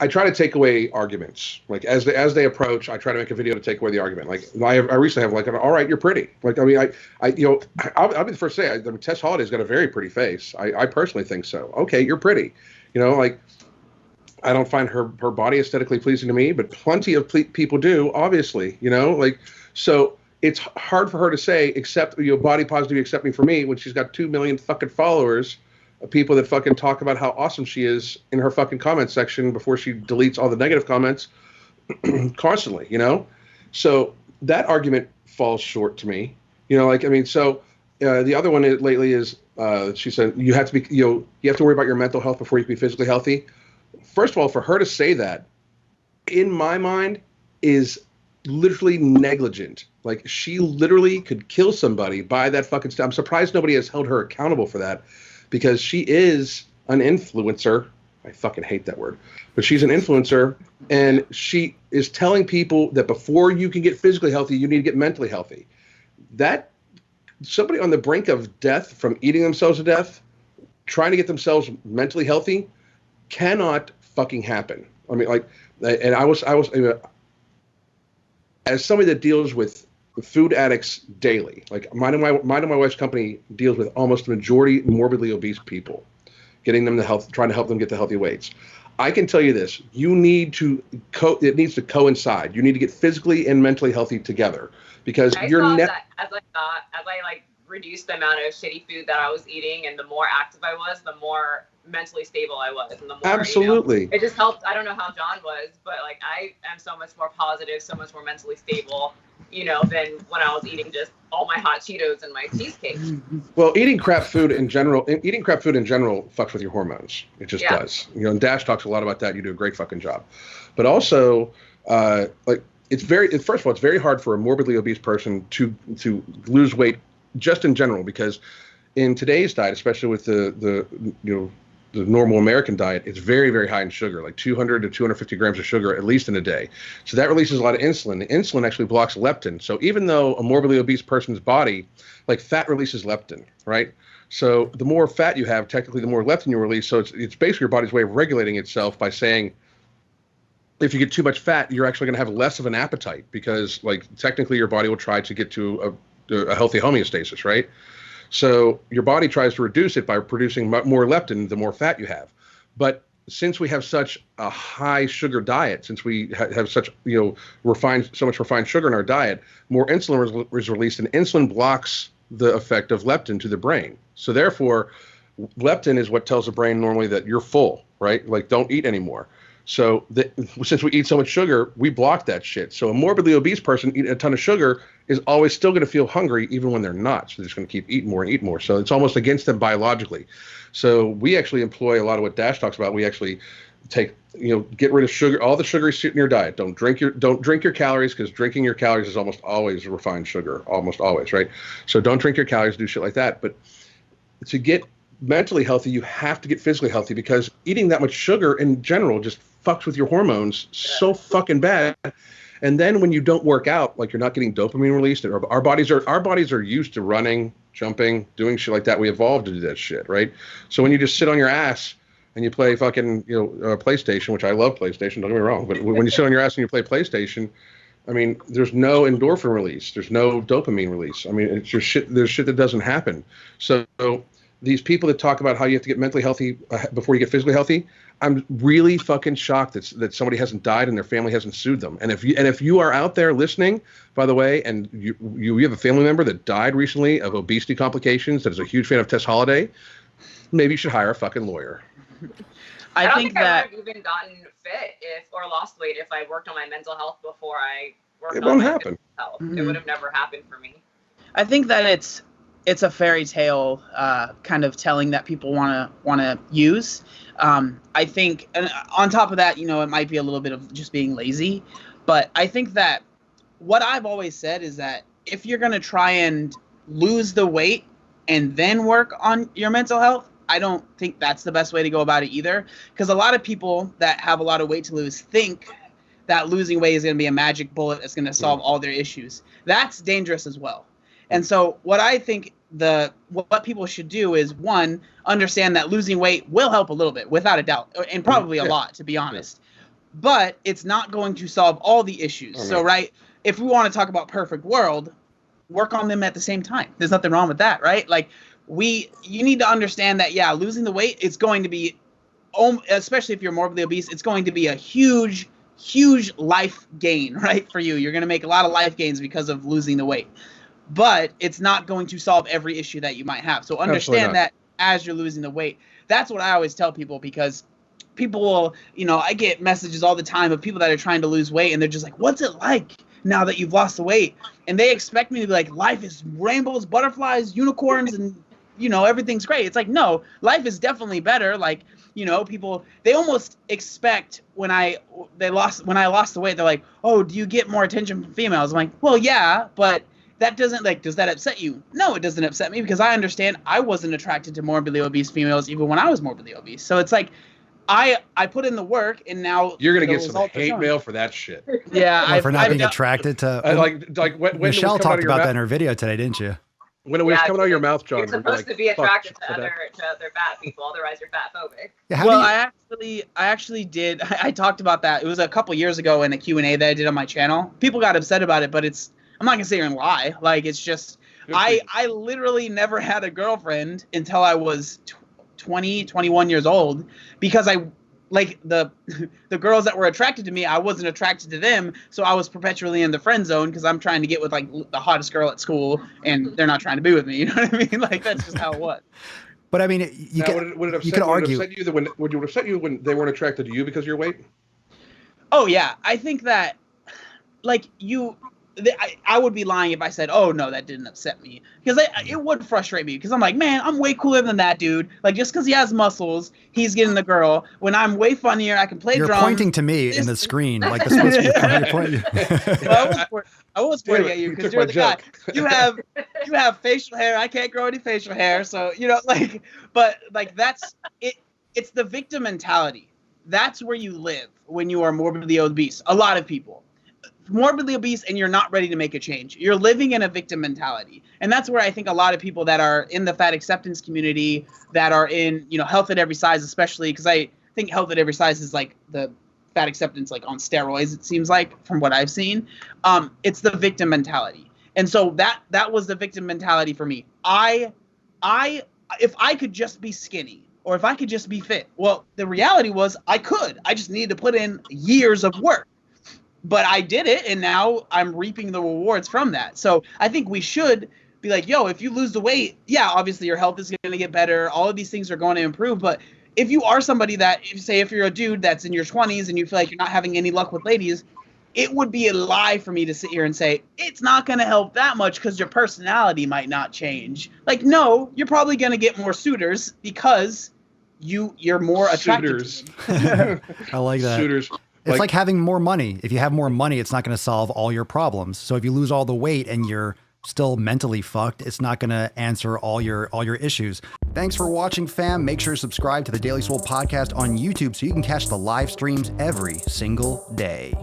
I try to take away arguments. Like as they approach, I try to make a video to take away the argument. Like I recently have like, all right, you're pretty. Like I mean, I'll be the first to say, Tess Holliday's got a very pretty face. I personally think so. Okay, you're pretty. You know, like I don't find her body aesthetically pleasing to me, but plenty of people do. Obviously, you know, like so. It's hard for her to say, accept body positivity, accept me for me, when she's got 2 million fucking followers. People that fucking talk about how awesome she is in her fucking comment section before she deletes all the negative comments constantly, you know? So that argument falls short to me. You know, like, I mean, so the other one lately is she said, you have to be, you have to worry about your mental health before you can be physically healthy. First of all, for her to say that, in my mind, is literally negligent. Like, she literally could kill somebody by that fucking stuff. I'm surprised nobody has held her accountable for that, because she is an influencer. I fucking hate that word. But she's an influencer, and she is telling people that before you can get physically healthy, you need to get mentally healthy. That somebody on the brink of death from eating themselves to death, trying to get themselves mentally healthy, cannot fucking happen. I mean, like, and I was as somebody that deals with food addicts daily, like mine and my wife's company deals with almost the majority morbidly obese people, getting them to health, trying to help them get to healthy weights. I can tell you this: you need to it needs to coincide. You need to get physically and mentally healthy together, because you're that as I reduced the amount of shitty food that I was eating, and the more active I was, the more mentally stable I was, and the more absolutely it just helped. I don't know how John was, but like I am so much more positive, so much more mentally stable, than when I was eating just all my hot Cheetos and my cheesecake. Well, eating crap food in general fucks with your hormones. It just does. And Dash talks a lot about that. You do a great fucking job. But also, first of all, it's very hard for a morbidly obese person to lose weight just in general, because in today's diet, especially with the normal American diet, it's very, very high in sugar, like 200 to 250 grams of sugar, at least in a day. So that releases a lot of insulin. The insulin actually blocks leptin. So even though a morbidly obese person's body, like fat releases leptin, right? So the more fat you have, technically, the more leptin you release. So it's basically your body's way of regulating itself by saying, if you get too much fat, you're actually going to have less of an appetite, because like technically your body will try to get to a healthy homeostasis, right? So your body tries to reduce it by producing more leptin the more fat you have. But since we have such a high sugar diet, since we have such so much refined sugar in our diet, more insulin is released, and insulin blocks the effect of leptin to the brain. So therefore, leptin is what tells the brain normally that you're full, right? Like, don't eat anymore. So since we eat so much sugar, we block that shit. So a morbidly obese person eating a ton of sugar is always still going to feel hungry even when they're not. So they're just going to keep eating more and eat more. So it's almost against them biologically. So we actually employ a lot of what Dash talks about. We actually get rid of sugar, all the sugary shit in your diet. Don't drink your calories, because drinking your calories is almost always refined sugar, almost always, right? So don't drink your calories, do shit like that. But to get mentally healthy, you have to get physically healthy, because eating that much sugar in general just fucks with your hormones so fucking bad. And then when you don't work out, like, you're not getting dopamine released. Our bodies are used to running, jumping, doing shit like that. We evolved to do that shit, right? So when you just sit on your ass and you play fucking PlayStation, which I love PlayStation, don't get me wrong, but when you sit on your ass and you play PlayStation, I mean, there's no endorphin release, there's no dopamine release. I mean, it's just shit. There's shit that doesn't happen. So these people that talk about how you have to get mentally healthy before you get physically healthy, I'm really fucking shocked that somebody hasn't died and their family hasn't sued them. And if you are out there listening, by the way, and you have a family member that died recently of obesity complications, that is a huge fan of Tess Holliday, maybe you should hire a fucking lawyer. I don't think I would have even gotten fit or lost weight if I worked on my mental health before I worked on my physical health. Mm-hmm. It would have never happened for me. I think that it's a fairy tale kind of telling that people want to use. I think, and on top of that, it might be a little bit of just being lazy, but I think that what I've always said is that if you're going to try and lose the weight and then work on your mental health, I don't think that's the best way to go about it either, because a lot of people that have a lot of weight to lose think that losing weight is going to be a magic bullet that's going to solve all their issues. That's dangerous as well. And so what I think what people should do is, one, understand that losing weight will help a little bit, without a doubt, and probably a lot, to be honest. But it's not going to solve all the issues. So, right, if we want to talk about perfect world, work on them at the same time. There's nothing wrong with that, right? Like, you need to understand that, yeah, losing the weight, it's going to be, especially if you're morbidly obese, it's going to be a huge life gain, right, for you. You're going to make a lot of life gains because of losing the weight. But it's not going to solve every issue that you might have. So understand that as you're losing the weight. That's what I always tell people, because people will, I get messages all the time of people that are trying to lose weight, and they're just like, what's it like now that you've lost the weight? And they expect me to be like, life is rainbows, butterflies, unicorns, and, everything's great. It's like, no, life is definitely better. Like, people, they almost expect when I lost the weight, they're like, oh, do you get more attention from females? I'm like, well, yeah, but that doesn't, does that upset you? No, it doesn't upset me, because I understand I wasn't attracted to morbidly obese females even when I was morbidly obese. So it's like, I put in the work, and now you're gonna get some hate mail for that shit. Yeah, for not being attracted to. When Michelle talked about that in her video today, didn't you? When it was coming out of your mouth, John, you're supposed to be attracted to other fat people, otherwise you're fat phobic. Yeah, I actually did. I talked about that. It was a couple years ago in a Q&A that I did on my channel. People got upset about it, but I'm not gonna sit here and lie. Like, it's just, I literally never had a girlfriend until I was 20, 21 years old, because the girls that were attracted to me, I wasn't attracted to them, so I was perpetually in the friend zone, because I'm trying to get with the hottest girl at school, and they're not trying to be with me. You know what I mean? Like, that's just how it was. But I mean, would it upset you when they weren't attracted to you because of your weight? Oh yeah, I think that, I would be lying if I said, oh no, that didn't upset me, because it would frustrate me, because I'm like, man, I'm way cooler than that dude. Like, just because he has muscles, he's getting the girl, when I'm way funnier, I can play drums. You're pointing to me in the screen, like the supposed to be pointing. Well, I was pointing at you, because you're the guy. You have facial hair. I can't grow any facial hair, so that's it. It's the victim mentality. That's where you live when you are morbidly obese. A lot of people. Morbidly obese, and you're not ready to make a change. You're living in a victim mentality. And that's where I think a lot of people that are in the fat acceptance community, that are in, health at every size, especially, because I think health at every size is like the fat acceptance, like on steroids, it seems like, from what I've seen. It's the victim mentality. And so that was the victim mentality for me. If I could just be skinny, or if I could just be fit, well, the reality was I just needed to put in years of work. But I did it, and now I'm reaping the rewards from that. So I think we should be like, yo, if you lose the weight, yeah, obviously your health is going to get better. All of these things are going to improve. But if you are somebody that, if you're a dude that's in your 20s and you feel like you're not having any luck with ladies, it would be a lie for me to sit here and say, it's not going to help that much because your personality might not change. Like, no, you're probably going to get more suitors because you're more attractive to them. I like that. Suitors. It's like having more money. If you have more money, it's not going to solve all your problems. So if you lose all the weight and you're still mentally fucked, it's not going to answer all your issues. Thanks for watching, fam. Make sure to subscribe to the Daily Swole podcast on YouTube so you can catch the live streams every single day.